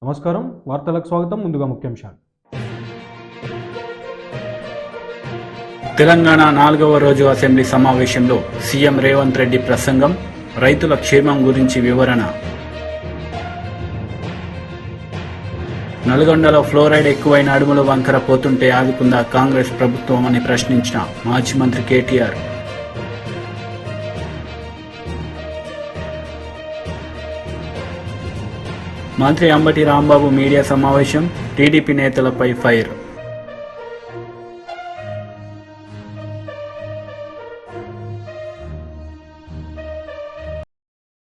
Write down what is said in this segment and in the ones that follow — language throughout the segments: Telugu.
నమస్కారం వార్తలకు స్వాగతం. ముందుగా ముఖ్యాంశాలు. తెలంగాణ 4వ రోజు అసెంబ్లీ సమావేశంలో సీఎం రేవంత్ రెడ్డి ప్రసంగం, రైతుల క్షేమం గురించి వివరణ. నల్గొండలో ఫ్లోరైడ్ ఎక్కువైన అడుగుల వంకర పోతుంటే ఆదుకుందా కాంగ్రెస్ ప్రభుత్వం అని ప్రశ్నించిన మాజీ మంత్రి కేటీఆర్. మంత్రి అంబటి రాంబాబు మీడియా సమావేశం, టీడీపీ నేతలపై ఫైర్.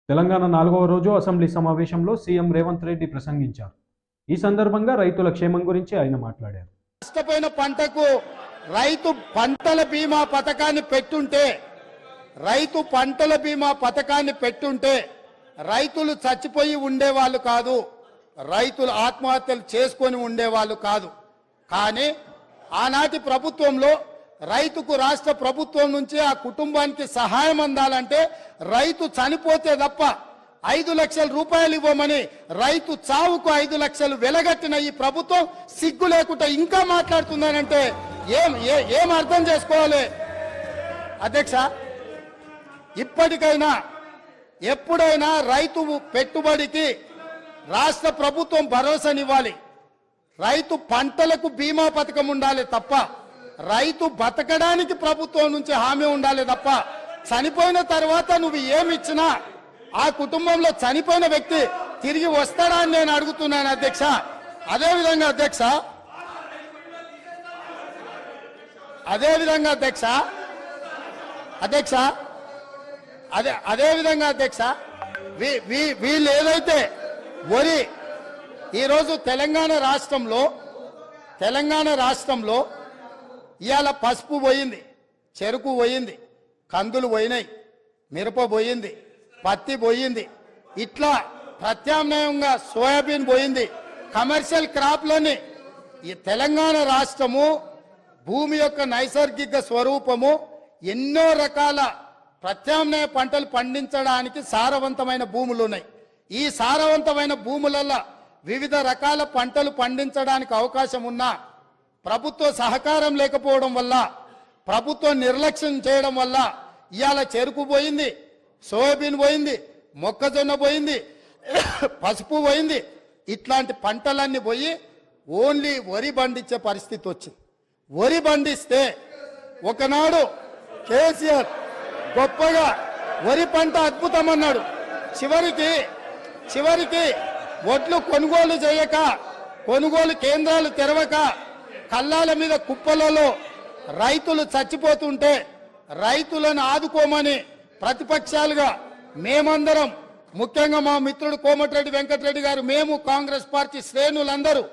తెలంగాణ 4వ రోజు అసెంబ్లీ సమావేశంలో సీఎం రేవంత్ రెడ్డి ప్రసంగించారు. ఈ సందర్భంగా రైతుల క్షేమం గురించి ఆయన మాట్లాడారు. నష్టపోయిన పంటకు రైతు పంటల బీమా పథకాన్ని పెట్టుంటే రైతులు చచ్చిపోయి ఉండేవాళ్ళు కాదు, రైతులు ఆత్మహత్యలు చేసుకొని ఉండేవాళ్ళు కాదు. కానీ ఆనాటి ప్రభుత్వంలో రైతుకు రాష్ట్ర ప్రభుత్వం నుంచి ఆ కుటుంబానికి సహాయం అందాలంటే రైతు చనిపోతే తప్ప 5 లక్షల రూపాయలు ఇవ్వమని రైతు చావుకు 5 లక్షలు వెలగట్టిన ఈ ప్రభుత్వం సిగ్గు లేకుండా ఇంకా మాట్లాడుతుందనంటే ఏం అర్థం చేసుకోవాలి అధ్యక్ష? ఇప్పటికైనా ఎప్పుడైనా రైతు పెట్టుబడికి రాష్ట్ర ప్రభుత్వం భరోసానివ్వాలి. రైతు పంటలకు బీమా పథకం ఉండాలి తప్ప, రైతు బతకడానికి ప్రభుత్వం నుంచి హామీ ఉండాలి తప్ప, చనిపోయిన తర్వాత నువ్వు ఏమిచ్చినా ఆ కుటుంబంలో చనిపోయిన వ్యక్తి తిరిగి వస్తాడా అని నేను అడుగుతున్నాను అధ్యక్ష. అదేవిధంగా అధ్యక్ష వీళ్ళు ఏదైతే వరి ఈరోజు తెలంగాణ రాష్ట్రంలో ఇవాళ పసుపు పోయింది, చెరుకు పోయింది, కందులు పోయినాయి, మిరప పోయింది, పత్తి పోయింది, ఇట్లా ప్రత్యామ్నాయంగా సోయాబీన్ పోయింది. కమర్షియల్ క్రాప్లని ఈ తెలంగాణ రాష్ట్రము భూమి యొక్క నైసర్గిక స్వరూపము ఎన్నో రకాల ప్రత్యామ్నాయ పంటలు పండించడానికి సారవంతమైన భూములు ఉన్నాయి. ఈ సారవంతమైన భూములలో వివిధ రకాల పంటలు పండించడానికి అవకాశం ఉన్నా ప్రభుత్వ సహకారం లేకపోవడం వల్ల, ప్రభుత్వం నిర్లక్ష్యం చేయడం వల్ల ఇవాళ చెరుకు పోయింది, సోయాబీన్ పోయింది, మొక్కజొన్న పోయింది, పసుపు పోయింది. ఇట్లాంటి పంటలన్నీ పోయి ఓన్లీ వరి పండించే పరిస్థితి వచ్చింది. వరి పండిస్తే ఒకనాడు కేసీఆర్ గొప్పగా వరి పంట అద్భుతం అన్నాడు. చివరికి వడ్లు కొనుగోలు చేయక, కొనుగోలు కేంద్రాలు తెరవక, కల్లాల మీద కుప్పలలో రైతులు చచ్చిపోతుంటే రైతులను ఆదుకోమని ప్రతిపక్షాలుగా మేమందరం, ముఖ్యంగా మా మిత్రుడు కోమటిరెడ్డి వెంకటరెడ్డి గారు, మేము కాంగ్రెస్ పార్టీ శ్రేణులందరూ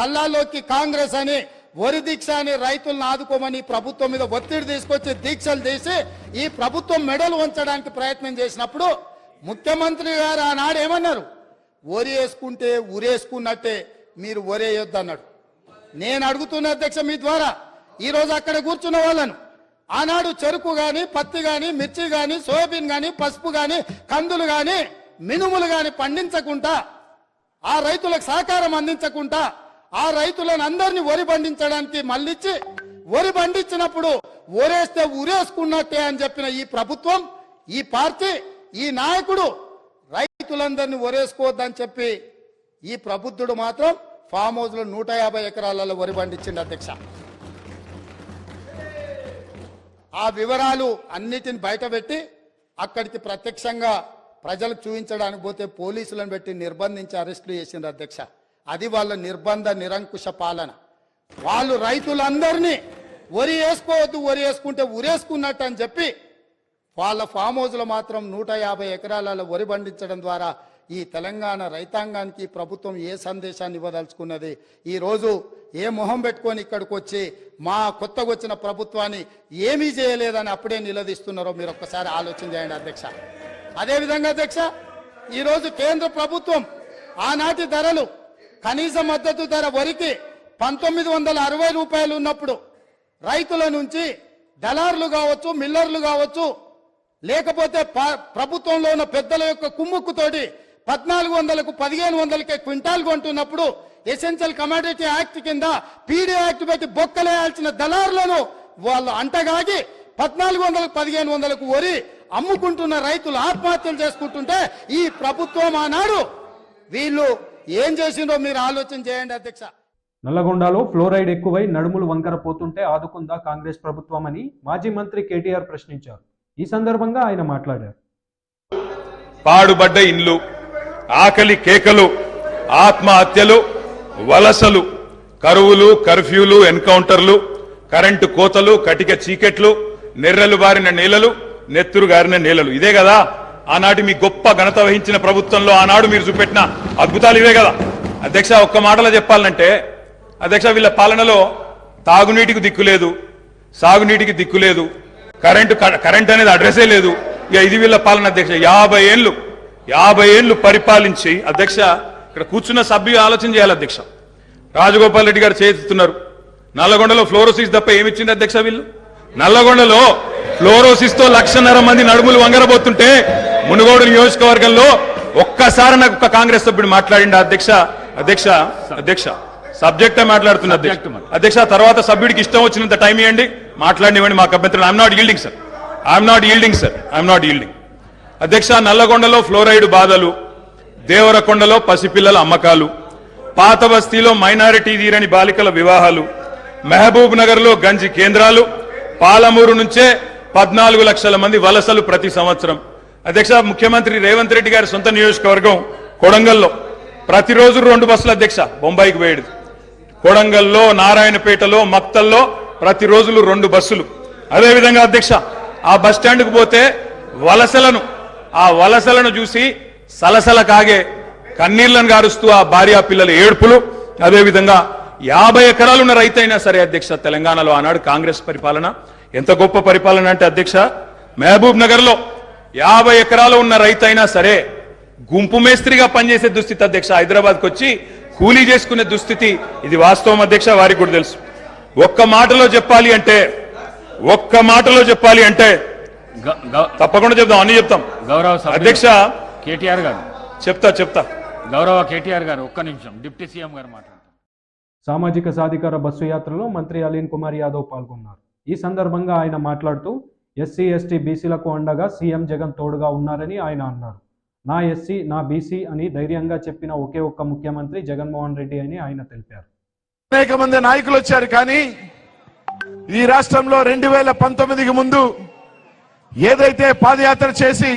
కల్లాలోకి కాంగ్రెస్ అని వరి దీక్ష అని రైతులను ఆదుకోమని ప్రభుత్వం మీద ఒత్తిడి తీసుకొచ్చి దీక్షలు తీసి ఈ ప్రభుత్వం మెడలు వంచడానికి ప్రయత్నం చేసినప్పుడు ముఖ్యమంత్రి గారు ఆనాడు ఏమన్నారు? వరి వేసుకుంటే ఉరేసుకున్నట్టే, మీరు వరేయొద్దు అన్నాడు. నేను అడుగుతున్న అధ్యక్ష మీ ద్వారా ఈరోజు అక్కడ కూర్చున్న వాళ్ళను, ఆనాడు చెరుకు గాని, పత్తి గాని, మిర్చి గాని, సోయాబీన్ గాని, పసుపు గాని, కందులు గాని, మినుములు గాని పండించకుండా, ఆ రైతులకు సహకారం అందించకుండా, ఆ రైతులను అందరినీ వరి పండించడానికి మళ్ళించి వరి పండించినప్పుడు ఒరేస్తే ఉరేసుకున్నట్టే అని చెప్పిన ఈ ప్రభుత్వం, ఈ పార్టీ, ఈ నాయకుడు రైతులందరినీ ఒరేసుకోవద్దని చెప్పి ఈ ప్రబుద్ధుడు మాత్రం ఫామ్ హౌస్ లో 150 ఎకరాలలో వరి పండించింది అధ్యక్ష. ఆ వివరాలు అన్నిటిని బయటపెట్టి అక్కడికి ప్రత్యక్షంగా ప్రజలకు చూపించడానికి పోతే పోలీసులను పెట్టి నిర్బంధించి అరెస్టులు చేసింది అధ్యక్ష. అది వాళ్ళ నిర్బంధ నిరంకుశ పాలన. వాళ్ళు రైతులందరినీ వరి వేసుకోవద్దు, వరి వేసుకుంటే ఉరేసుకున్నట్టు అని చెప్పి వాళ్ళ ఫామ్ హౌస్లో మాత్రం 150 ఎకరాలలో వరి పండించడం ద్వారా ఈ తెలంగాణ రైతాంగానికి ప్రభుత్వం ఏ సందేశాన్ని ఇవ్వదలుచుకున్నది? ఈరోజు ఏ మొహం పెట్టుకొని ఇక్కడికి వచ్చి మా కొత్తగా వచ్చిన ప్రభుత్వాన్ని ఏమీ చేయలేదని అప్పుడే నిలదీస్తున్నారో మీరు ఒక్కసారి ఆలోచన చేయండి అధ్యక్ష. అదేవిధంగా అధ్యక్ష, ఈరోజు కేంద్ర ప్రభుత్వం ఆనాటి ధరలు, కనీస మద్దతు ధర వరికి 1960 రూపాయలు ఉన్నప్పుడు రైతుల నుంచి దళారులు కావచ్చు, మిల్లర్లు కావచ్చు, లేకపోతే ప్రభుత్వంలో ఉన్న పెద్దల యొక్క కుమ్ముక్కుతోటి 1400కు 1500కే క్వింటాల్ కొంటున్నప్పుడు ఎసెన్షియల్ కమోడిటీ యాక్ట్ కింద పీడీ యాక్ట్ పెట్టి బొక్కలేయాల్సిన దళారులను వాళ్ళు అంటగాగి 1400కు 1500కు వరి అమ్ముకుంటున్న రైతులు ఆత్మహత్యలు చేసుకుంటుంటే ఈ ప్రభుత్వం ఆనాడు వీళ్ళు ఏం చేసిందో మీరు ఆలోచన చేయండి అధ్యక్ష. నల్లగొండలో ఫ్లోరైడ్ ఎక్కువై నడుములు వంకర పోతుంటే ఆదుకుందా కాంగ్రెస్ ప్రభుత్వం అని మాజీ మంత్రి కేటీఆర్ ప్రశ్నించారు. ఈ సందర్భంగా ఆయన మాట్లాడారు. పాడుబడ్డ ఇండ్లు, ఆకలి కేకలు, ఆత్మహత్యలు, వలసలు, కరువులు, కర్ఫ్యూలు, ఎన్కౌంటర్లు, కరెంటు కోతలు, కటిక చీకట్లు, నెర్రెలు బారిన నేలలు, నెత్తురు గారిన నేలలు. ఇదే కదా ఆనాటి మీ గొప్ప ఘనత వహించిన ప్రభుత్వంలో ఆనాడు మీరు చూపెట్టిన అద్భుతాలు ఇవే కదా అధ్యక్ష. ఒక్క మాటలో చెప్పాలంటే అధ్యక్ష, వీళ్ళ పాలనలో తాగునీటికి దిక్కులేదు, సాగునీటికి దిక్కులేదు, కరెంట్ అనేది అడ్రసే లేదు. ఇక ఇది వీళ్ళ పాలన అధ్యక్ష. 50 ఏళ్లు పరిపాలించి అధ్యక్ష, ఇక్కడ కూర్చున్న సభ్యులు ఆలోచన చేయాలి అధ్యక్ష. రాజగోపాల్ రెడ్డి గారు చేస్తున్నారు. నల్లగొండలో ఫ్లోరోసిస్ తప్ప ఏమిచ్చింది అధ్యక్ష వీళ్ళు? నల్లగొండలో ఫ్లోరోసిస్ తో 1,50,000 మంది నడుములు వంగరబోతుంటే మునుగోడు నియోజకవర్గంలో ఒక్కసారి నాకు ఒక కాంగ్రెస్ సభ్యుడు మాట్లాడింది అధ్యక్ష సబ్జెక్టే మాట్లాడుతున్నా అధ్యక్ష. తర్వాత సభ్యుడికి ఇష్టం వచ్చినంత టైం ఇవ్వండి, మాట్లాడినివ్వండి, మాకు అభ్యంతరం. ఐఎమ్ నాట్ ఈల్డింగ్ అధ్యక్ష. నల్లగొండలో ఫ్లోరైడ్ బాధలు, దేవరకొండలో పసిపిల్లల అమ్మకాలు, పాత బస్తీలో మైనారిటీ తీరని బాలికల వివాహాలు, మహబూబ్ నగర్ లో గంజి కేంద్రాలు, పాలమూరు నుంచే 14 లక్షల మంది వలసలు ప్రతి సంవత్సరం. అధ్యక్ష, ముఖ్యమంత్రి రేవంత్ రెడ్డి గారి సొంత నియోజకవర్గం కొడంగల్లో ప్రతిరోజు 2 బస్సులు అధ్యక్ష బొంబాయికి పోయేది. కొడంగల్లో, నారాయణపేటలో, మక్తల్లో ప్రతిరోజు 2 బస్సులు. అదేవిధంగా అధ్యక్ష, ఆ బస్ స్టాండ్కు పోతే ఆ వలసలను చూసి సలసల కాగే కన్నీళ్లను గారుస్తూ ఆ భార్య పిల్లల ఏడుపులు. అదేవిధంగా 50 ఎకరాలున్న రైతైనా సరే అధ్యక్ష, తెలంగాణలో ఆనాడు కాంగ్రెస్ పరిపాలన ఎంత గొప్ప పరిపాలన అంటే అధ్యక్ష, మహబూబ్ నగర్ లో 50 ఎకరాలు ఉన్న రైతైనా సరే గుంపు మేస్త్రిగా పనిచేసే దుస్థితి అధ్యక్ష. హైదరాబాద్కి వచ్చి కూలీ చేసుకునే దుస్థితి. ఇది వాస్తవం అధ్యక్ష, వారికి కూడా తెలుసు. ఒక్క మాటలో చెప్పాలి అంటే తప్పకుండా చెప్తాం, అన్ని చెప్తాం. గౌరవ అధ్యక్ష కేటీఆర్ గారు చెప్తా గౌరవ కేటీఆర్ గారు ఒక్క నిమిషం, డిప్యూటీ సీఎం గారు మాట్లాడతారు. సామాజిక సాధికార బస్సు యాత్రలో మంత్రి అలీన్ కుమార్ యాదవ్ పాల్గొన్నారు. ఈ సందర్భంగా ఆయన మాట్లాడుతూ ఎస్సీ ఎస్టీ బీసీలకు అండగా సీఎం జగన్ తోడుగా ఉన్నారని ఆయన అన్నారు. నా ఎస్సీ నా బీసీ అని ధైర్యంగా చెప్పిన ఒకే ఒక్క ముఖ్యమంత్రి జగన్మోహన్ రెడ్డి అని ఆయన తెలిపారు. అనేక మంది నాయకులు వచ్చారు, కానీ ఈ రాష్ట్రంలో 2019కి ముందు ఏదైతే పాదయాత్ర చేసి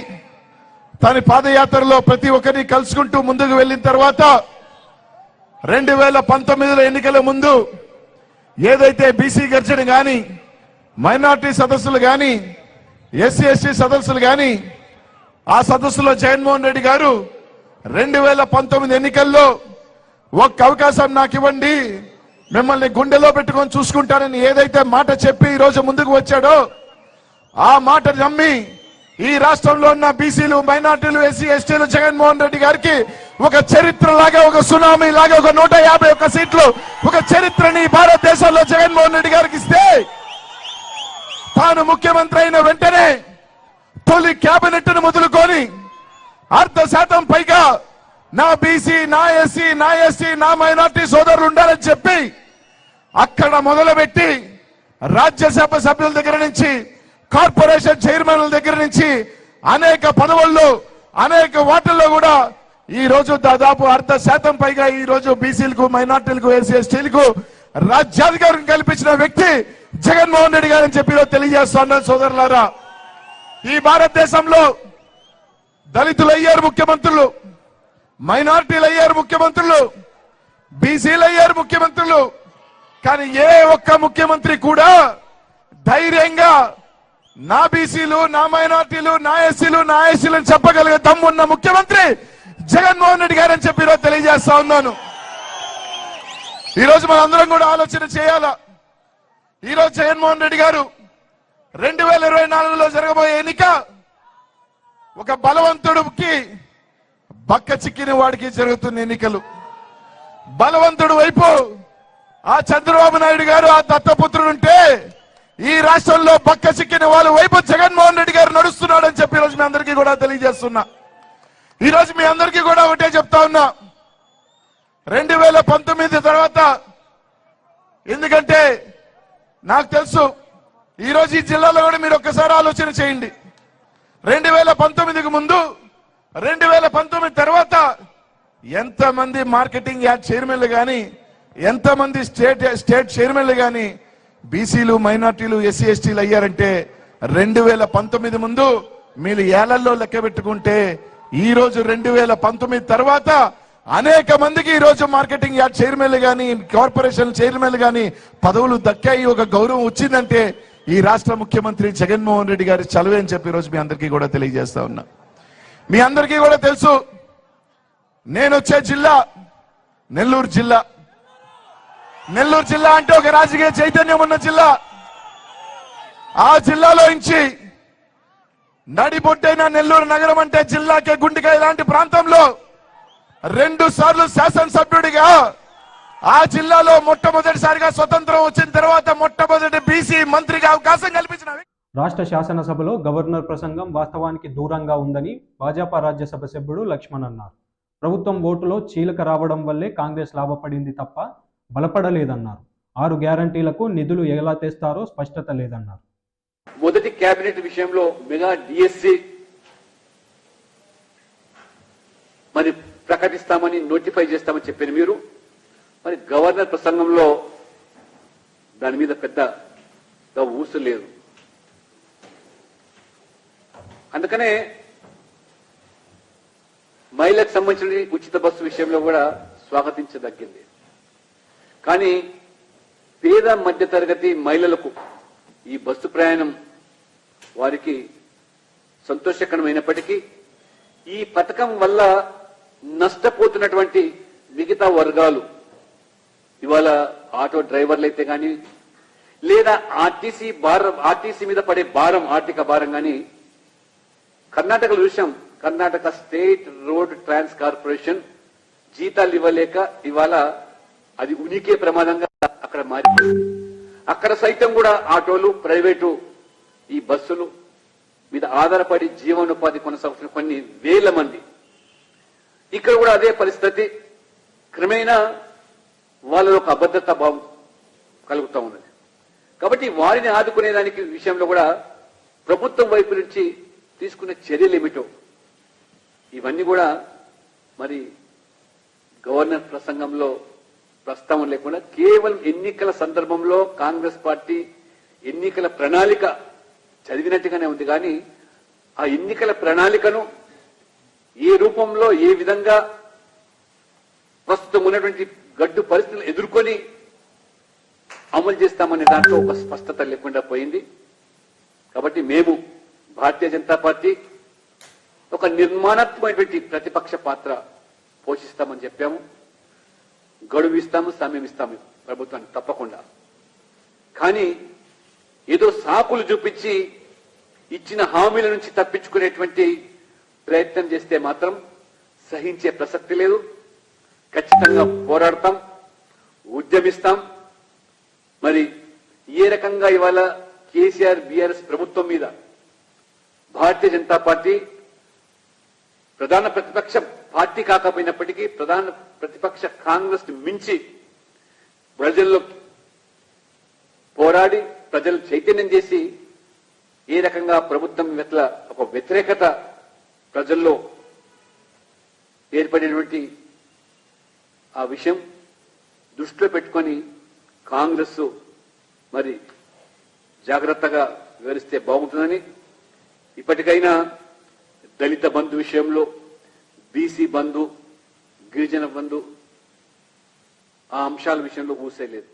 తన పాదయాత్రలో ప్రతి ఒక్కరిని కలుసుకుంటూ ముందుకు వెళ్ళిన తర్వాత 2019లో ఎన్నికల ముందు ఏదైతే బీసీ గర్జన గాని, మైనార్టీ సదస్సులు గాని, ఎస్సీ ఎస్టీ సదస్సులు గాని, ఆ సదస్సులో జగన్మోహన్ రెడ్డి గారు 2019 ఎన్నికల్లో ఒక్క అవకాశం నాకు ఇవ్వండి, మిమ్మల్ని గుండెలో పెట్టుకొని చూసుకుంటానని ఏదైతే మాట చెప్పి ఈ రోజు ముందుకు వచ్చాడో ఆ మాట నమ్మి ఈ రాష్ట్రంలో ఉన్న బీసీలు, మైనార్టీలు, ఎస్సీ ఎస్టీలు జగన్మోహన్ రెడ్డి గారికి ఒక చరిత్ర లాగా, ఒక సునామీ లాగా, ఒక 151 సీట్లు, ఒక చరిత్రని భారతదేశంలో జగన్మోహన్ రెడ్డి గారికి ఇస్తే తాను ముఖ్యమంత్రి అయిన వెంటనే తొలి కేబినెట్ ను మొదలుకొని 1/2% పైగా నా బీసీ, నా ఎస్సీ, నా ఎస్టీ, నా మైనార్టీ సోదరులు ఉండాలని చెప్పి అక్కడ మొదలుపెట్టి రాజ్యసభ సభ్యుల దగ్గర నుంచి, కార్పొరేషన్ చైర్మన్ల దగ్గర నుంచి అనేక పదవుల్లో, అనేక వార్డుల్లో కూడా ఈ రోజు దాదాపు 1/2% పైగా ఈ రోజు బీసీలకు, మైనార్టీలకు, ఎస్సీ ఎస్టీలకు రాజ్యాధికారం కల్పించిన వ్యక్తి జగన్మోహన్ రెడ్డి గారని చెప్పి తెలియజేస్తున్నాను. సోదరులారా, ఈ భారతదేశంలో దళితులు అయ్యారు ముఖ్యమంత్రులు, మైనార్టీలు అయ్యారు ముఖ్యమంత్రులు, బీసీలు అయ్యారు ముఖ్యమంత్రులు, కానీ ఏ ఒక్క ముఖ్యమంత్రి కూడా ధైర్యంగా నా బీసీలు, నా మైనార్టీలు, నా ఎస్సీలు, నా ఎస్సీలు చెప్పగలిగే దమ్మున్న ముఖ్యమంత్రి జగన్మోహన్ రెడ్డి గారని చెప్పి తెలియజేస్తా ఉన్నాను. ఈరోజు మనందరం కూడా ఆలోచన చేయాలా. ఈరోజు జగన్మోహన్ రెడ్డి గారు 2024లో జరగబోయే ఎన్నిక ఒక బలవంతుడికి బక్క చిక్కిన వాడికి జరుగుతున్న ఎన్నికలు. బలవంతుడు వైపు ఆ చంద్రబాబు నాయుడు గారు, ఆ దత్తపుత్రుడుంటే ఈ రాష్ట్రంలో బక్క చిక్కిన వాళ్ళ వైపు జగన్మోహన్ రెడ్డి గారు నడుస్తున్నాడని చెప్పి ఈరోజు మీ అందరికీ కూడా తెలియజేస్తున్నా. ఈరోజు మీ అందరికీ కూడా ఒకటే చెప్తా ఉన్నా, 2019 తర్వాత, ఎందుకంటే నాకు తెలుసు ఈరోజు ఈ జిల్లాలో కూడా మీరు ఒక్కసారి ఆలోచన చేయండి. 2019కి ముందు 2019 తర్వాత ఎంతమంది మార్కెటింగ్ యార్డ్ చైర్మన్లు కానీ, ఎంతమంది స్టేట్ చైర్మన్లు కానీ బీసీలు, మైనార్టీలు, ఎస్సీ ఎస్టీలు అయ్యారంటే 2019 ముందు మీరు ఏళ్లలో లెక్క పెట్టుకుంటే ఈ రోజు 2019 తర్వాత అనేక మందికి ఈ రోజు మార్కెటింగ్ యార్డ్ చైర్మన్లు కానీ, కార్పొరేషన్ చైర్మన్లు కానీ పదవులు దక్కాయి, ఒక గౌరవం వచ్చిందంటే ఈ రాష్ట్ర ముఖ్యమంత్రి జగన్మోహన్ రెడ్డి గారి చలవే అని చెప్పి ఈరోజు మీ అందరికీ కూడా తెలియజేస్తా ఉన్నా. మీ అందరికీ కూడా తెలుసు, నేను వచ్చే జిల్లా నెల్లూరు జిల్లా. నెల్లూరు జిల్లా అంటే ఒక రాజకీయ చైతన్యం ఉన్న జిల్లా. ఆ జిల్లాలో నుంచి నడిబొట్టైన నెల్లూరు నగరం అంటే జిల్లాకే గుండెకాయ లాంటి ప్రాంతంలో 2 సార్లు శాసనసభ్యుడిగా, ఆ జిల్లాలో మొట్టమొదటిసారిగా స్వతంత్రం వచ్చిన తర్వాత మొట్టమొదటి బీసీ మంత్రిగా అవకాశం కల్పించిన రాష్ట్ర శాసనసభలో గవర్నర్ ప్రసంగం వాస్తవానికి దూరంగా ఉందని భాజపా రాజ్యసభ సభ్యుడు లక్ష్మణ్ అన్నారు. ప్రభుత్వం ఓటులో చీలక రావడం వల్లే కాంగ్రెస్ లాభపడింది తప్ప బలపడలేదన్నారు. 6 గ్యారంటీలకు నిధులు ఎలా తెస్తారో స్పష్టత లేదన్నారు. మొదటి కేబినెట్ విషయంలో మెగా డిఎస్సి మరి ప్రకటిస్తామని, నోటిఫై చేస్తామని చెప్పారు మీరు. మరి గవర్నర్ ప్రసంగంలో దాని మీద పెద్దగా ఊసు లేదు. అందుకనే మహిళలకు సంబంధించిన ఉచిత బస్సు విషయంలో కూడా స్వాగతించదగ్గింది. కానీ పేద మధ్యతరగతి మహిళలకు ఈ బస్సు ప్రయాణం వారికి సంతోషకరమైనప్పటికీ ఈ పథకం వల్ల నష్టపోతున్నటువంటి మిగతా వర్గాలు, ఇవాళ ఆటో డ్రైవర్లు అయితే కానీ, లేదా ఆర్టీసీ మీద పడే భారం, ఆర్థిక భారం కానీ, కర్ణాటకలో చూసాం. కర్ణాటక స్టేట్ రోడ్ ట్రాన్స్ కార్పొరేషన్ జీతాలు ఇవ్వలేక ఇవాళ అది ఉనికే ప్రమాదంగా అక్కడ మారిపోయింది. అక్కడ సైతం కూడా ఆటోలు, ప్రైవేటు ఈ బస్సులు మీద ఆధారపడి జీవనోపాధి కొనసాగుతున్న కొన్ని వేల మంది. ఇక్కడ కూడా అదే పరిస్థితి. క్రమేణా వాళ్ళలో ఒక అభద్రతా భావం కలుగుతూ ఉన్నది. కాబట్టి వారిని ఆదుకునేదానికి విషయంలో కూడా ప్రభుత్వం వైపు నుంచి తీసుకునే చర్యలు ఏమిటో ఇవన్నీ కూడా మరి గవర్నర్ ప్రసంగంలో ప్రస్తావన లేకుండా కేవలం ఎన్నికల సందర్భంలో కాంగ్రెస్ పార్టీ ఎన్నికల ప్రణాళిక చదివినట్టుగానే ఉంది. కానీ ఆ ఎన్నికల ప్రణాళికను ఏ రూపంలో, ఏ విధంగా ప్రస్తుతం ఉన్నటువంటి గడ్డు పరిస్థితులు ఎదుర్కొని అమలు చేస్తామనే దాంట్లో ఒక స్పష్టత లేకుండా పోయింది. కాబట్టి మేము భారతీయ జనతా పార్టీ ఒక నిర్మాణాత్మకమైనటువంటి ప్రతిపక్ష పాత్ర పోషిస్తామని చెప్పాము. గడువు ఇస్తాము, సమయం ఇస్తాము ప్రభుత్వానికి తప్పకుండా. కానీ ఏదో సాకులు చూపించి ఇచ్చిన హామీల నుంచి తప్పించుకునేటువంటి ప్రయత్నం చేస్తే మాత్రం సహించే ప్రసక్తి లేదు. ఖచ్చితంగా పోరాడతాం, ఉద్యమిస్తాం. మరి ఏ రకంగా ఇవాళ కేసీఆర్, బీఆర్ఎస్ ప్రభుత్వం మీద భారతీయ జనతా పార్టీ ప్రధాన ప్రతిపక్ష పార్టీ కాకపోయినప్పటికీ ప్రధాన ప్రతిపక్ష కాంగ్రెస్ మించి ప్రజల్లో పోరాడి, ప్రజలు చైతన్యం చేసి ఏ రకంగా ప్రభుత్వం పట్ల ఒక వ్యతిరేకత ప్రజల్లో ఏర్పడినటువంటి ఆ విషయం దృష్టిలో పెట్టుకొని కాంగ్రెస్ మరి జాగ్రత్తగా వివరిస్తే బాగుంటుందని, ఇప్పటికైనా దళిత బంధు విషయంలో, బీసీ బంధు, గిరిజన బంధు ఆ అంశాల విషయంలో ఊసేలేదు.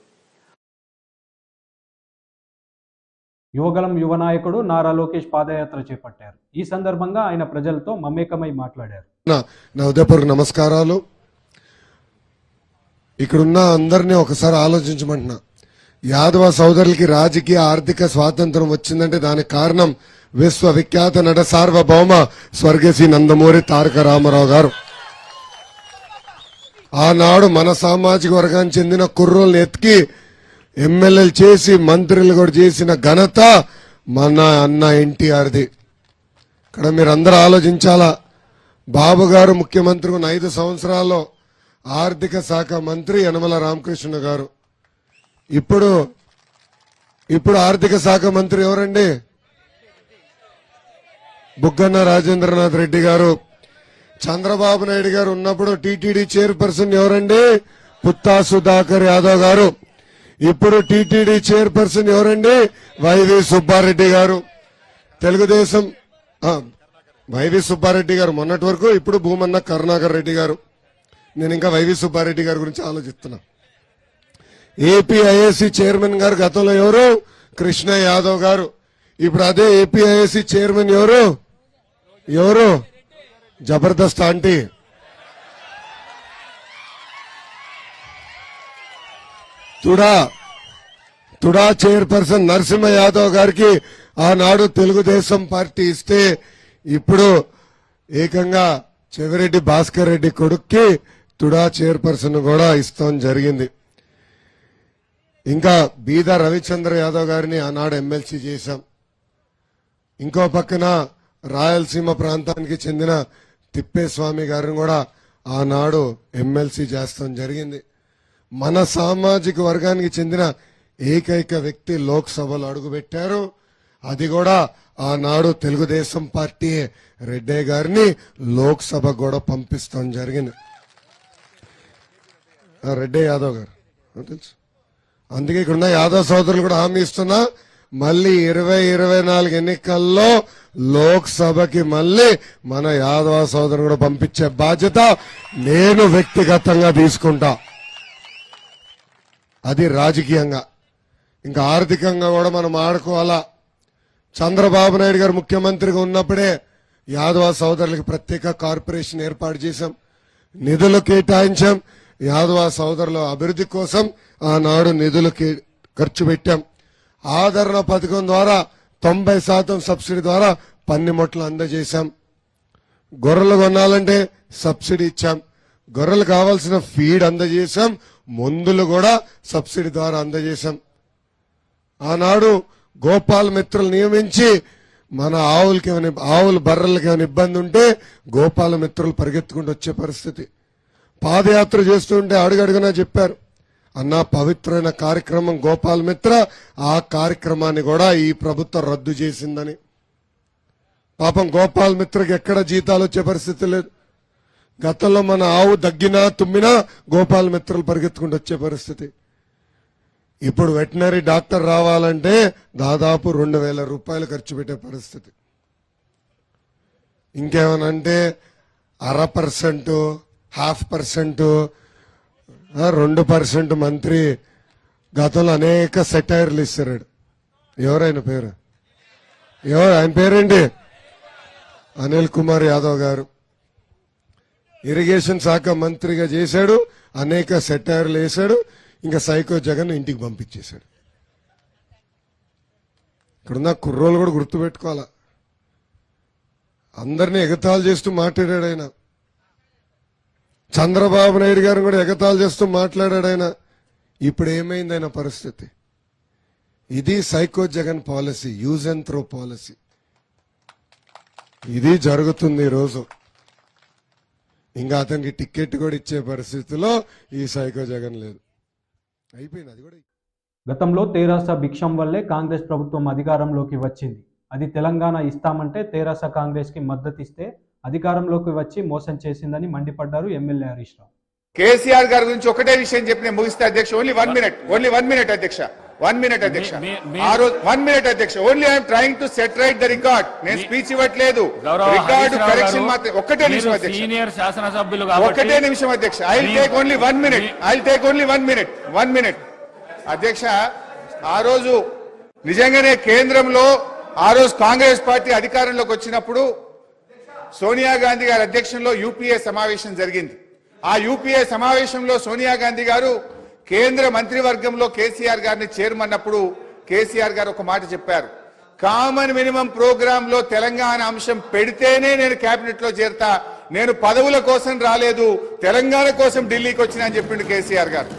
యువగలం యువ నాయకుడు నారా లోకేష్ పాదయాత్ర చేపట్టారు. ఈ సందర్భంగా ఆయన ప్రజలతో మమేకమై మాట్లాడారు. నా ఉదయపూర్వక నమస్కారాలు. ఇక్కడున్న అందరినీ ఒకసారి ఆలోచించమంటున్నా. యాదవ సోదరులకి రాజకీయ ఆర్థిక స్వాతంత్రం వచ్చిందంటే దానికి కారణం విశ్వవిఖ్యాత నట సార్వభౌమ స్వర్గశ్రీ నందమూరి తారక రామారావు గారు. ఆనాడు మన సామాజిక వర్గానికి చెందిన కుర్రోల్ని ఎత్తికి ఎమ్మెల్యేలు చేసి మంత్రులు కూడా చేసిన ఘనత మన అన్న ఎన్టీఆర్ది. ఇక్కడ మీరందరూ ఆలోచించాలా. బాబు గారు ముఖ్యమంత్రి ఉన్న 5 సంవత్సరాల్లో ఆర్థిక శాఖ మంత్రి యనమల రామకృష్ణ గారు. ఇప్పుడు ఆర్థిక శాఖ మంత్రి ఎవరండి? బుగ్గన రాజేంద్రనాథ్ రెడ్డి గారు. చంద్రబాబు నాయుడు గారు ఉన్నప్పుడు టీటీడీ చైర్పర్సన్ ఎవరండి? పుత్తా సుధాకర్ యాదవ్ గారు. ఇప్పుడు టీటీడీ చైర్పర్సన్ ఎవరండి? వైవి సుబ్బారెడ్డి గారు. తెలుగుదేశం వైవి సుబ్బారెడ్డి గారు మొన్నటి వరకు, ఇప్పుడు భూమన్న కరుణాకర్ రెడ్డి గారు. నేను ఇంకా వైవి సుబ్బారెడ్డి గారి గురించి ఆలోచిస్తున్నా. ఏపీఐఏసీ చైర్మన్ గారు గతంలో ఎవరు? కృష్ణ యాదవ్ గారు. ఇప్పుడు అదే ఏపీఐఏసీ చైర్మన్ ఎవరు? జబర్దస్త్ ఆంటీ. తుడా చైర్పర్సన్ నరసింహ యాదవ్ గారికి ఆనాడు తెలుగుదేశం పార్టీ ఇస్తే, ఇప్పుడు ఏకంగా చెవిరెడ్డి భాస్కర్ రెడ్డి కొడుక్కి తుడా చైర్పర్సన్ కూడా ఇస్తాం జరిగింది. ఇంకా బీద రవిచంద్ర యాదవ్ గారిని ఆనాడు ఎమ్మెల్సీ చేశాం. ఇంకో పక్కన రాయలసీమ ప్రాంతానికి చెందిన తిప్పేస్వామి గారిని కూడా ఆనాడు ఎమ్మెల్సీ చేస్తాం జరిగింది. మన సామాజిక వర్గానికి చెందిన ఏకైక వ్యక్తి లోక్సభలో అడుగుపెట్టారు. అది కూడా ఆనాడు తెలుగుదేశం పార్టీ రెడ్డి గారిని లోక్సభ కూడా పంపిస్తాం జరిగింది. రెడ్డి యాదవ్ గారు తెలుసు. అందుకే ఇక్కడున్న యాదవ్ సోదరులు కూడా హామీ ఇస్తున్నా, మళ్ళీ 2024 ఎన్నికల్లో లోక్సభకి మళ్ళీ మన యాదవ సోదరులు కూడా పంపించే బాధ్యత నేను వ్యక్తిగతంగా తీసుకుంటా. అది రాజకీయంగా. ఇంకా ఆర్థికంగా కూడా మనం ఆడుకోవాలా. చంద్రబాబు నాయుడు గారు ముఖ్యమంత్రిగా ఉన్నప్పుడే యాదవ సోదరులకు ప్రత్యేక కార్పొరేషన్ ఏర్పాటు చేశాం, నిధులు కేటాయించాం. యాదవ సోదరుల అభివృద్ధి కోసం ఆనాడు నిధులు ఖర్చు పెట్టాం. ఆదరణ పథకం ద్వారా 90% సబ్సిడీ ద్వారా పన్నిమొట్లు అందజేశాం. గొర్రెలు కొనాలంటే సబ్సిడీ ఇచ్చాం. గొర్రెలు కావాల్సిన ఫీడ్ అందజేశాం. మందులు కూడా సబ్సిడీ ద్వారా అందజేశాం. ఆనాడు గోపాల మిత్రులు నియమించి మన ఆవులు బర్రెలకి ఏమైనా ఇబ్బంది ఉంటే గోపాల మిత్రులు పరిగెత్తుకుంటూ వచ్చే పరిస్థితి. పాదయాత్ర చేస్తుంటే అడుగడుగునా చెప్పారు, అన్నా పవిత్రమైన కార్యక్రమం గోపాల మిత్ర, ఆ కార్యక్రమాన్ని కూడా ఈ ప్రభుత్వం రద్దు చేసిందని. పాపం గోపాల మిత్రకి ఎక్కడ జీతాలు వచ్చే పరిస్థితి లేదు. గతంలో మన ఆవు దగ్గినా తుమ్మినా గోపాల మిత్రులు పరిగెత్తుకుంటూ వచ్చే పరిస్థితి. ఇప్పుడు వెటనరీ డాక్టర్ రావాలంటే దాదాపు 2,000 రూపాయలు ఖర్చు పెట్టే పరిస్థితి. ఇంకేమనంటే 0.5%, 0.5%, 2% మంత్రి గతంలో అనేక సెటైర్లు ఇస్తాడు. ఎవరైనా పేరు ఆయన పేరేంటి? అనిల్ కుమార్ యాదవ్ గారు ఇరిగేషన్ శాఖ మంత్రిగా చేశాడు, అనేక సెటైర్లు వేశాడు. ఇంకా సైకో జగన్ ఇంటికి పంపించేశాడు. ఇక్కడున్న కుర్రోలు కూడా గుర్తుపెట్టుకోవాలా, అందరినీ ఎగతాళి చేస్తూ మాట్లాడాడు ఆయన. చంద్రబాబు నాయుడు గారు కూడా ఎగతాళి చేస్తూ మాట్లాడాడు ఆయన. ఇప్పుడు ఏమైంది ఆయన పరిస్థితి? ఇది psycho Jagan policy, use and throw policy. ఇది జరుగుతుంది ఈరోజు. ఇంకా అతనికి టికెట్ కూడా ఇచ్చే పరిస్థితిలో ఈ సైకో జగన్ లేదు. అయిపోయింది అది కూడా. గతంలో తెరాస భిక్షం వల్లే కాంగ్రెస్ ప్రభుత్వం అధికారంలోకి వచ్చింది. అది తెలంగాణ ఇస్తామంటే తెరాస కాంగ్రెస్కి మద్దతు ఇస్తే అధికారంలోకి వచ్చి మోసం చేసిందని మండిపడ్డారు ఎమ్మెల్యే హరీష్ రావు. కేసీఆర్ గారి గురించి ఒకటే విషయం చెప్పి నేను ముగిస్తే అధ్యక్ష. ఓన్లీ వన్ మినిట్ అధ్యక్ష. 1 minute అధ్యక్ష. ఆ రోజు 1 minute అధ్యక్ష. Only I'm trying to set right the record. నేను స్పీచ్ ఇవ్వట్లేదు, రికార్డు కరెక్షన్ మాత్రం. ఒక్కటే నిమిషం అధ్యక్ష, సీనియర్ శాసనసభ్యులు ఒక్కటే నిమిషం అధ్యక్ష. I will take only 1 minute. I will take only 1 minute అధ్యక్ష. ఆ రోజు నిజంగానే కేంద్రంలో ఆ రోజు కాంగ్రెస్ పార్టీ అధికారంలోకి వచ్చినప్పుడు సోనియా గాంధీ గారి అధ్యక్షంలో యూపీఏ సమావేశం జరిగింది. ఆ యూపీఏ సమావేశంలో సోనియా గాంధీ గారు కేంద్ర మంత్రివర్గంలో కేసీఆర్ గారిని చేరమన్నప్పుడు కేసీఆర్ గారు ఒక మాట చెప్పారు, కామన్ మినిమం ప్రోగ్రామ్ లో తెలంగాణ అంశం పెడితేనే నేను కేబినెట్ లో చేరతా, నేను పదవుల కోసం రాలేదు, తెలంగాణ కోసం ఢిల్లీకి వచ్చినా అని చెప్పిండు కేసీఆర్ గారు.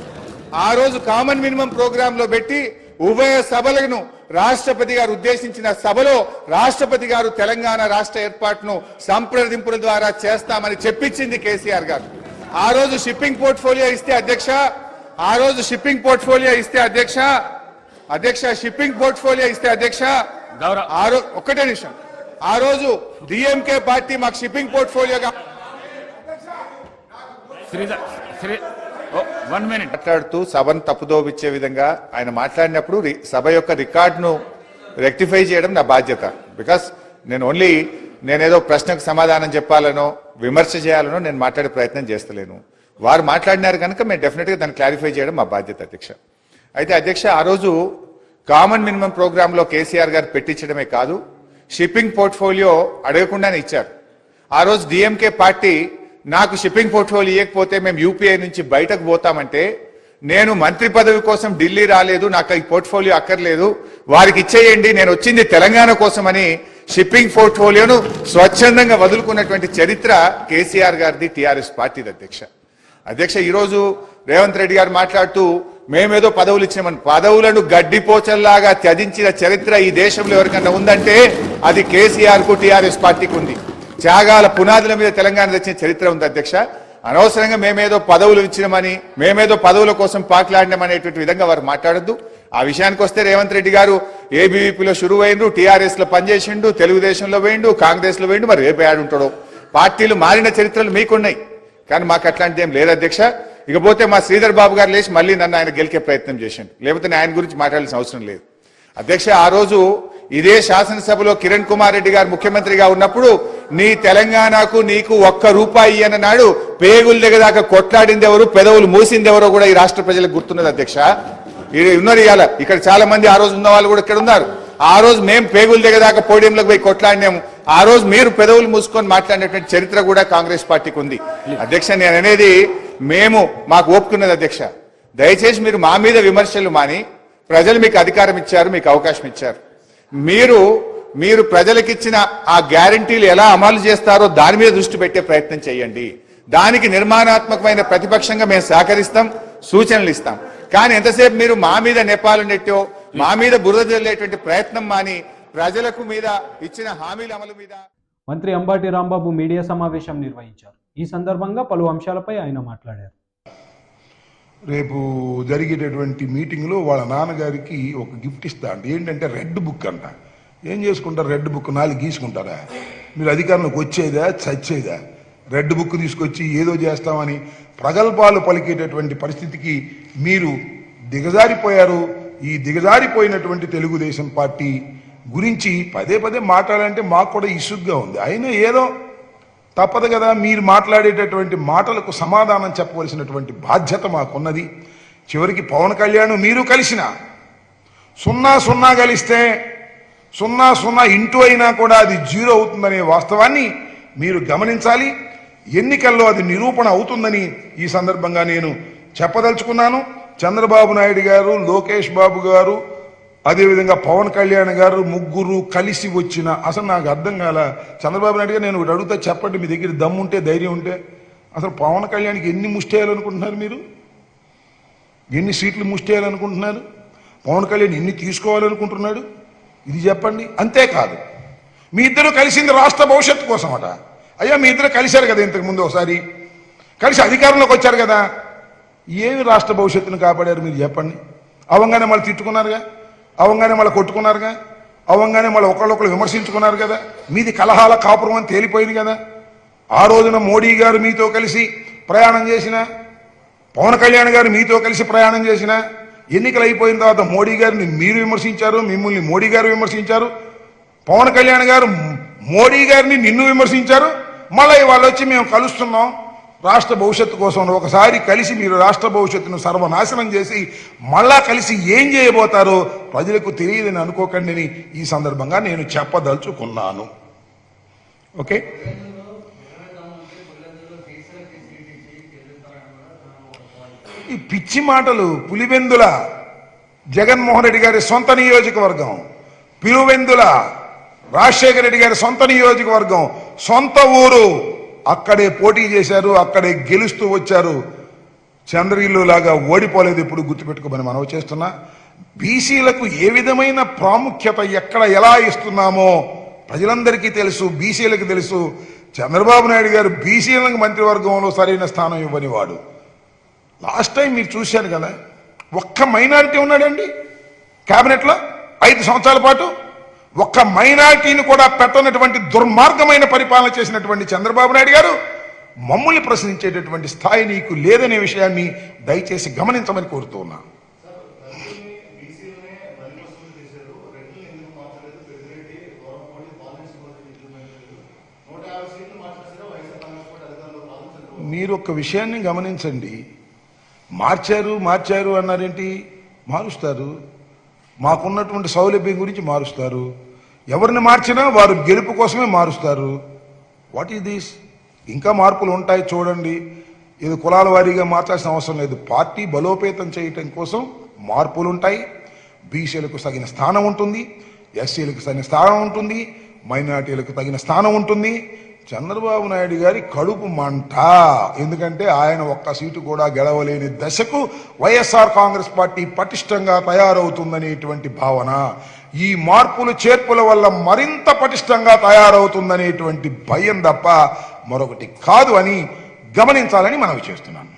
ఆ రోజు కామన్ మినిమం ప్రోగ్రామ్ లో పెట్టి ఉభయ సభలను రాష్ట్రపతి గారు ఉద్దేశించిన సభలో రాష్ట్రపతి గారు తెలంగాణ రాష్ట్ర ఏర్పాటును సంప్రదింపుల ద్వారా చేస్తామని చెప్పించింది కేసీఆర్ గారు. ఆ రోజు షిప్పింగ్ పోర్ట్ఫోలియో ఇస్తే అధ్యక్ష, షిప్పింగ్ పోర్ట్ఫోలియో ఇస్తే అధ్యక్ష, ఒక్కటే నిమిషం, ఆ రోజు డిఎంకే పార్టీ మాకు షిప్పింగ్ పోర్ట్ఫోలియోగా మాట్లాడుతూ సభను తప్పుదోవిచ్చే విధంగా ఆయన మాట్లాడినప్పుడు సభ యొక్క రికార్డును రెక్టిఫై చేయడం నా బాధ్యత. బికాస్ నేనేదో ప్రశ్నకు సమాధానం చెప్పాలనో విమర్శ చేయాలనో నేను మాట్లాడే ప్రయత్నం చేస్తలేను. వారు మాట్లాడినారు కనుక మేము డెఫినెట్ గా దాన్ని క్లారిఫై చేయడం మా బాధ్యత అధ్యక్ష. అయితే అధ్యక్ష, ఆ రోజు కామన్ మినిమం ప్రోగ్రామ్ లో కేసీఆర్ గారు పెట్టించడమే కాదు, షిప్పింగ్ పోర్ట్ఫోలియో అడగకుండానే ఇచ్చారు. ఆ రోజు డిఎంకే పార్టీ నాకు షిప్పింగ్ పోర్ట్ఫోలియో ఇవ్వకపోతే మేము యూపీఐ నుంచి బయటకు పోతామంటే, నేను మంత్రి పదవి కోసం ఢిల్లీ రాలేదు, నాకు ఈ పోర్ట్ఫోలియో అక్కర్లేదు, వారికి ఇచ్చేయండి, నేను వచ్చింది తెలంగాణ కోసమని షిప్పింగ్ పోర్ట్ఫోలియోను స్వచ్ఛందంగా వదులుకున్నటువంటి చరిత్ర కేసీఆర్ గారిది, టీఆర్ఎస్ పార్టీది అధ్యక్ష. ఈరోజు రేవంత్ రెడ్డి గారు మాట్లాడుతూ మేమేదో పదవులు ఇచ్చామని, పదవులను గడ్డిపోచల్లాగా త్యజించిన చరిత్ర ఈ దేశంలో ఎవరికన్నా ఉందంటే అది కేసీఆర్ కు టీఆర్ఎస్ పార్టీకి ఉంది. త్యాగాల పునాదుల మీద తెలంగాణ తెచ్చిన చరిత్ర ఉంది అధ్యక్ష. అనవసరంగా మేమేదో పదవులు ఇచ్చినామని, మేమేదో పదవుల కోసం పాకులాడినామనేటువంటి విధంగా వారు మాట్లాడద్దు. ఆ విషయానికి వస్తే రేవంత్ రెడ్డి గారు ఏబీవీపీలో షురువు అయిండు, టీఆర్ఎస్ లో పనిచేసిండు, తెలుగుదేశంలో వేయండు, కాంగ్రెస్ లో వేయండు, మరి రేపు ఏడుంటాడో. పార్టీలు మారిన చరిత్రలు మీకున్నాయి, కానీ మాకు అట్లాంటిది ఏం లేదు అధ్యక్ష. ఇకపోతే మా శ్రీధర్ బాబు గారు లేచి మళ్ళీ నన్ను ఆయన గెలికే ప్రయత్నం చేసిండు, లేకపోతే ఆయన గురించి మాట్లాడాల్సిన అవసరం లేదు అధ్యక్ష. ఆ రోజు ఇదే శాసనసభలో కిరణ్ కుమార్ రెడ్డి గారు ముఖ్యమంత్రిగా ఉన్నప్పుడు నీ తెలంగాణకు నీకు ₹1 అన్నాడు. పేగులు దిగదాకా కొట్లాడింది ఎవరు, పెదవులు మూసింది ఎవరో కూడా ఈ రాష్ట్ర ప్రజలకు గుర్తున్నది అధ్యక్ష. ఉన్నారు ఇవాళ ఇక్కడ చాలా మంది, ఆ రోజు ఉన్న వాళ్ళు కూడా ఇక్కడ ఉన్నారు. ఆ రోజు మేము పేగులు దిగదాకా పోడియంలోకి పోయి కొట్లాడినాము, ఆ రోజు మీరు పెదవులు మూసుకొని మాట్లాడినటువంటి చరిత్ర కూడా కాంగ్రెస్ పార్టీకి ఉంది అధ్యక్ష. నేను అనేది మాకు ఒప్పుకున్నది అధ్యక్ష. దయచేసి మీరు మా మీద విమర్శలు మాని, ప్రజలు మీకు అధికారం ఇచ్చారు, మీకు అవకాశం ఇచ్చారు, మీరు ప్రజలకిచ్చిన ఆ గ్యారంటీలు ఎలా అమలు చేస్తారో దాని మీద దృష్టి పెట్టే ప్రయత్నం చేయండి. దానికి నిర్మాణాత్మకమైన ప్రతిపక్షంగా మేము సహకరిస్తాం, సూచనలు ఇస్తాం. కానీ ఎంతసేపు మీరు మా మీద నేపాలు నెట్టో, మా మీద బురద జల్లేటువంటి ప్రయత్నం మాని ప్రజలకు మీద ఇచ్చిన హామీల అమలు మీద. మంత్రి అంబటి రాంబాబు మీడియా సమావేశం నిర్వహించారు. ఈ సందర్భంగా పలు అంశాలపై ఆయన మాట్లాడారు. రేపు జరిగేటటువంటి మీటింగ్లో వాళ్ళ నాన్నగారికి ఒక గిఫ్ట్ ఇస్తా అంట. ఏంటంటే రెడ్ బుక్ అంట. ఏం చేసుకుంటారు రెడ్ బుక్? 4 గీసుకుంటారా? మీరు అధికారంలోకి వచ్చేదా చచ్చేదా? రెడ్ బుక్ తీసుకొచ్చి ఏదో చేస్తామని ప్రగల్భాలు పలికేటటువంటి పరిస్థితికి మీరు దిగజారిపోయారు. ఈ దిగజారిపోయినటువంటి తెలుగుదేశం పార్టీ గురించి పదే మాట్లాడాలంటే మాకు కూడా ఇసుగ్గా ఉంది. అయినా ఏదో తప్పదు కదా, మీరు మాట్లాడేటటువంటి మాటలకు సమాధానం చెప్పవలసినటువంటి బాధ్యత మాకున్నది. చివరికి పవన్ కళ్యాణ్ మీరు కలిసిన 0 కలిస్తే 0 ఇంటూ అయినా కూడా అది 0 అవుతుందనే వాస్తవాన్ని మీరు గమనించాలి. ఎన్నికల్లో అది నిరూపణ అవుతుందని ఈ సందర్భంగా నేను చెప్పదలుచుకున్నాను. చంద్రబాబు నాయుడు గారు, లోకేష్ బాబు గారు, అదేవిధంగా పవన్ కళ్యాణ్ గారు ముగ్గురు కలిసి వచ్చిన, అసలు నాకు అర్థం కాల. చంద్రబాబు నాయుడు గారు నేను ఒకటి అడుగుతా, చెప్పండి, మీ దగ్గర దమ్ము ఉంటే ధైర్యం ఉంటే, అసలు పవన్ కళ్యాణ్కి ఎన్ని ముష్టేయాలనుకుంటున్నారు? మీరు ఎన్ని సీట్లు ముష్టేయాలనుకుంటున్నారు? పవన్ కళ్యాణ్ ఎన్ని తీసుకోవాలనుకుంటున్నాడు? ఇది చెప్పండి. అంతేకాదు, మీ ఇద్దరు కలిసింది రాష్ట్ర భవిష్యత్తు కోసం అట. అయ్యా, మీ ఇద్దరు కలిశారు కదా ఇంతకు ముందు ఒకసారి, కలిసి అధికారంలోకి వచ్చారు కదా, ఏమి రాష్ట్ర భవిష్యత్తును కాపాడారు మీరు చెప్పండి? అవంగానే మళ్ళీ తిట్టుకున్నారుగా, అవంగానే మళ్ళీ కొట్టుకున్నారుగా, అవంగానే మళ్ళీ ఒకళ్ళొకళ్ళు విమర్శించుకున్నారు కదా. మీది కలహాల కాపురం అని తేలిపోయింది కదా. ఆ రోజున మోడీ గారు మీతో కలిసి ప్రయాణం చేసిన, పవన్ కళ్యాణ్ గారు మీతో కలిసి ప్రయాణం చేసిన, ఎన్నికలు అయిపోయిన తర్వాత మోడీ గారిని మీరు విమర్శించారు, మిమ్మల్ని మోడీ గారు విమర్శించారు, పవన్ కళ్యాణ్ గారు మోడీ గారిని నిన్ను విమర్శించారు. మళ్ళీ వాళ్ళు వచ్చి మేము కలుస్తున్నాం రాష్ట్ర భవిష్యత్తు కోసం. ఒకసారి కలిసి మీరు రాష్ట్ర భవిష్యత్తును సర్వనాశనం చేసి మళ్ళా కలిసి ఏం చేయబోతారో ప్రజలకు తెలియదని అనుకోకండి అని ఈ సందర్భంగా నేను చెప్పదలుచుకున్నాను. ఓకే, ఈ పిచ్చి మాటలు. పులివెందుల జగన్మోహన్ రెడ్డి గారి సొంత నియోజకవర్గం, పులివెందుల రాజశేఖర రెడ్డి గారి సొంత నియోజకవర్గం, సొంత ఊరు. అక్కడే పోటీ చేశారు, అక్కడే గెలుస్తూ వచ్చారు. చంద్రగిరిలో లాగా ఓడిపోలేదు. ఇప్పుడు గుర్తుపెట్టుకోమని మనవి చేస్తున్నా. బీసీలకు ఏ విధమైన ప్రాముఖ్యత ఎక్కడ ఎలా ఇస్తున్నామో ప్రజలందరికీ తెలుసు, బీసీలకు తెలుసు. చంద్రబాబు నాయుడు గారు బీసీలకు మంత్రివర్గంలో సరైన స్థానం ఇవ్వని వాడు. లాస్ట్ టైం మీరు చూశారు కదా, ఒక్క మైనారిటీ ఉన్నాడండి కేబినెట్లో 5 సంవత్సరాల పాటు. ఒక్క మైనారిటీని కూడా పెట్టనటువంటి దుర్మార్గమైన పరిపాలన చేసినటువంటి చంద్రబాబు నాయుడు గారు మమ్మల్ని ప్రశ్నించేటటువంటి స్థాయి నీకు లేదనే విషయాన్ని దయచేసి గమనించమని కోరుతూ ఉన్నాను. మీరు ఒక విషయాన్ని గమనించండి. మార్చారు అన్నారేంటి? మారుస్తారు. మాకున్నటువంటి సౌలభ్యం గురించి మారుస్తారు. ఎవరిని మార్చినా వారు గెలుపు కోసమే మారుస్తారు. What is this? ఇంకా మార్పులు ఉంటాయి చూడండి. ఇది కులాల వారీగా మార్చాల్సిన అవసరం లేదు. పార్టీ బలోపేతం చేయటం కోసం మార్పులు ఉంటాయి. బీసీలకు తగిన స్థానం ఉంటుంది, ఎస్సీలకు తగిన స్థానం ఉంటుంది, మైనార్టీలకు తగిన స్థానం ఉంటుంది. చంద్రబాబు నాయుడు గారి కడుపు మంట. ఎందుకంటే ఆయన ఒక్క సీటు కూడా గెలవలేని దశకు వైఎస్ఆర్ కాంగ్రెస్ పార్టీ పటిష్టంగా తయారవుతుందనేటువంటి భావన, ఈ మార్పులు చేర్పుల వల్ల మరింత పటిష్టంగా తయారవుతుందనేటువంటి భయం తప్ప మరొకటి కాదు అని గమనించాలని మనవి చేస్తున్నాను.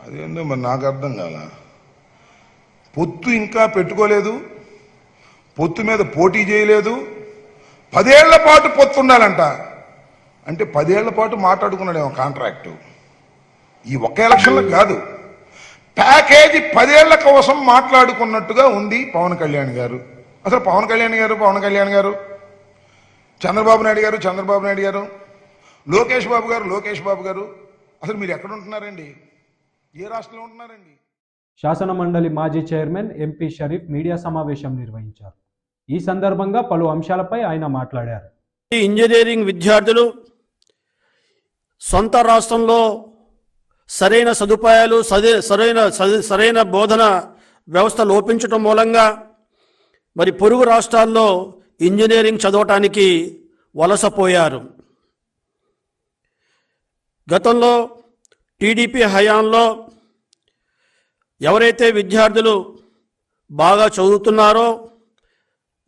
అదేందో మరి నాకు అర్థం కాల. పొత్తు ఇంకా పెట్టుకోలేదు, పొత్తు మీద పోటీ చేయలేదు. 10 ఏళ్ల పాటు పొత్తు ఉండాలంట. అంటే 10 ఏళ్ల పాటు మాట్లాడుకున్నాడేమో కాంట్రాక్టు. ఈ ఒక్క ఎలక్షన్లో కాదు, ప్యాకేజీ 10 ఏళ్ల కోసం మాట్లాడుకున్నట్టుగా ఉంది పవన్ కళ్యాణ్ గారు. అసలు పవన్ కళ్యాణ్ గారు, చంద్రబాబు నాయుడు గారు, లోకేష్ బాబు గారు అసలు మీరు ఎక్కడ ఉంటున్నారండి? ఏ రాష్ట్రంలో ఉంటున్నారండి? శాసన మండలి మాజీ చైర్మన్ ఎంపీ షరీఫ్ మీడియా సమావేశం నిర్వహించారు. ఈ సందర్భంగా పలు అంశాలపై ఆయన మాట్లాడారు. ఇంజనీరింగ్ విద్యార్థులు సొంత రాష్ట్రంలో సరైన సదుపాయాలు, సరైన బోధన వ్యవస్థ లోపించటం మూలంగా మరి పొరుగు రాష్ట్రాల్లో ఇంజనీరింగ్ చదవటానికి వలసపోయారు. గతంలో టీడీపీ హయాంలో ఎవరైతే విద్యార్థులు బాగా చదువుతున్నారో,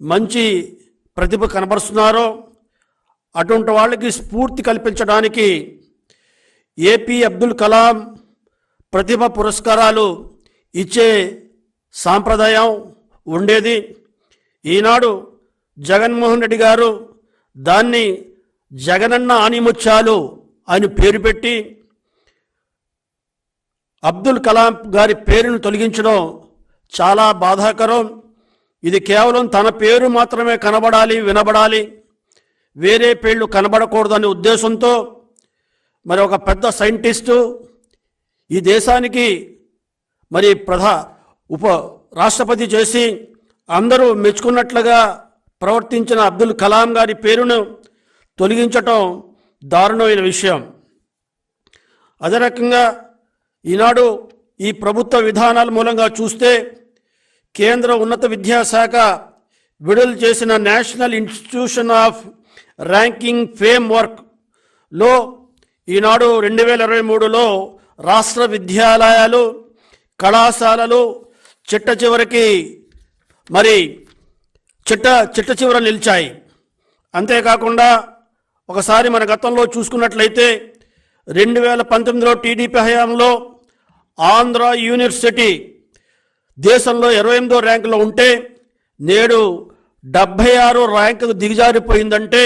మంచి ప్రతిభ కనబరుస్తున్నారో అటువంటి వాళ్ళకి స్ఫూర్తి కల్పించడానికి ఏపీ అబ్దుల్ కలాం ప్రతిభ పురస్కారాలు ఇచ్చే సాంప్రదాయం ఉండేది. ఈనాడు జగన్మోహన్ రెడ్డి గారు దాన్ని జగనన్న ఆనిముత్యాలు అని పేరు పెట్టి అబ్దుల్ కలాం గారి పేరును తొలగించడం చాలా బాధాకరం. ఇది కేవలం తన పేరు మాత్రమే కనబడాలి, వినబడాలి, వేరే పేర్లు కనబడకూడదనే ఉద్దేశంతో మరి ఒక పెద్ద సైంటిస్టు ఈ దేశానికి మరి ఉప రాష్ట్రపతి చేసి అందరూ మెచ్చుకున్నట్లుగా ప్రవర్తించిన అబ్దుల్ కలాం గారి పేరును తొలగించటం దారుణమైన విషయం. అదే రకంగా ఈనాడు ఈ ప్రభుత్వ విధానాల మూలంగా చూస్తే కేంద్ర ఉన్నత విద్యాశాఖ విడుదల చేసిన నేషనల్ ఇన్స్టిట్యూషన్ ఆఫ్ ర్యాంకింగ్ ఫ్రేమ్వర్క్లో ఈనాడు 2023లో రాష్ట్ర విద్యాలయాలు, కళాశాలలు చిట్ట చివర నిలిచాయి. అంతేకాకుండా ఒకసారి మన గతంలో చూసుకున్నట్లయితే 2019లో టీడీపీ హయాంలో ఆంధ్ర యూనివర్సిటీ దేశంలో 28వ ర్యాంకులో ఉంటే నేడు 76 ర్యాంకుకు దిగజారిపోయిందంటే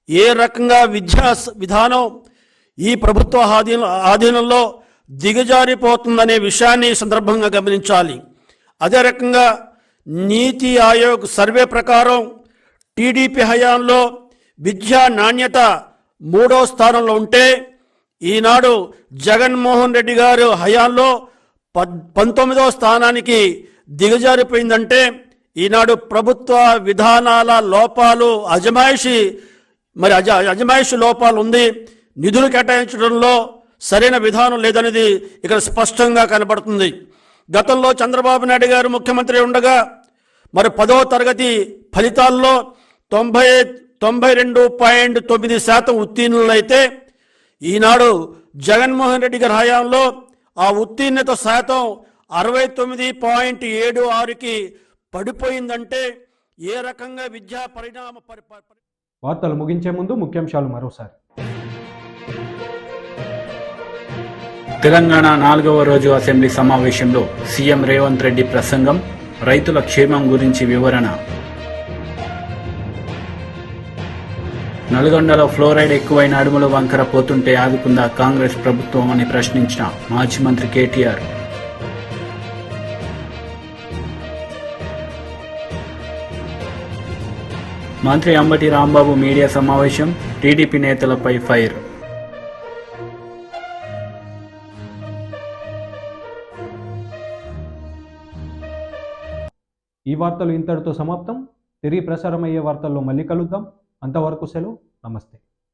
ఏ రకంగా విద్యా విధానం ఈ ప్రభుత్వ ఆధీనంలో దిగజారిపోతుందనే విషయాన్ని సందర్భంగా గమనించాలి. అదే రకంగా నీతి ఆయోగ్ సర్వే ప్రకారం టీడీపీ హయాంలో విద్యా నాణ్యత 3వ స్థానంలో ఉంటే ఈనాడు జగన్మోహన్ రెడ్డి గారు హయాంలో 19వ స్థానానికి దిగజారిపోయిందంటే ఈనాడు ప్రభుత్వ విధానాల లోపాలు, అజమాయిషి లోపాలు ఉంది. నిధులు కేటాయించడంలో సరైన విధానం లేదనేది ఇక్కడ స్పష్టంగా కనబడుతుంది. గతంలో చంద్రబాబు నాయుడు గారు ముఖ్యమంత్రి ఉండగా మరి 10వ తరగతి ఫలితాల్లో 92.9% ఉత్తీర్ణులైతే ఈనాడు జగన్మోహన్ రెడ్డి గారి హయాంలో ఆ ఉత్తీర్ణత శాతం 69.76కి పడిపోయిందంటే ఏ రకంగా విద్యా పరిణామ వార్తలు ముగించే ముందు ముఖ్యాంశాలు మరోసారి. తెలంగాణ 4వ రోజు అసెంబ్లీ సమావేశంలో సీఎం రేవంత్ రెడ్డి ప్రసంగం, రైతుల క్షేమం గురించి వివరణ. నల్గొండలో ఫ్లోరైడ్ ఎక్కువైన అడుగుల వంకర పోతుంటే ఆదుకుందా కాంగ్రెస్ ప్రభుత్వం అని ప్రశ్నించిన మాజీ మంత్రి కేటీఆర్. మంత్రి అంబటి రాంబాబు మీడియా సమావేశం, టీడీపీ నేతలపై ఫైర్. ఈ వార్తలు ఇంతటితో సమాప్తం. తిరిగి ప్రసారమయ్యే వార్తల్లో మళ్ళీ కలుద్దాం. అంతవరకు సెలవు. నమస్తే.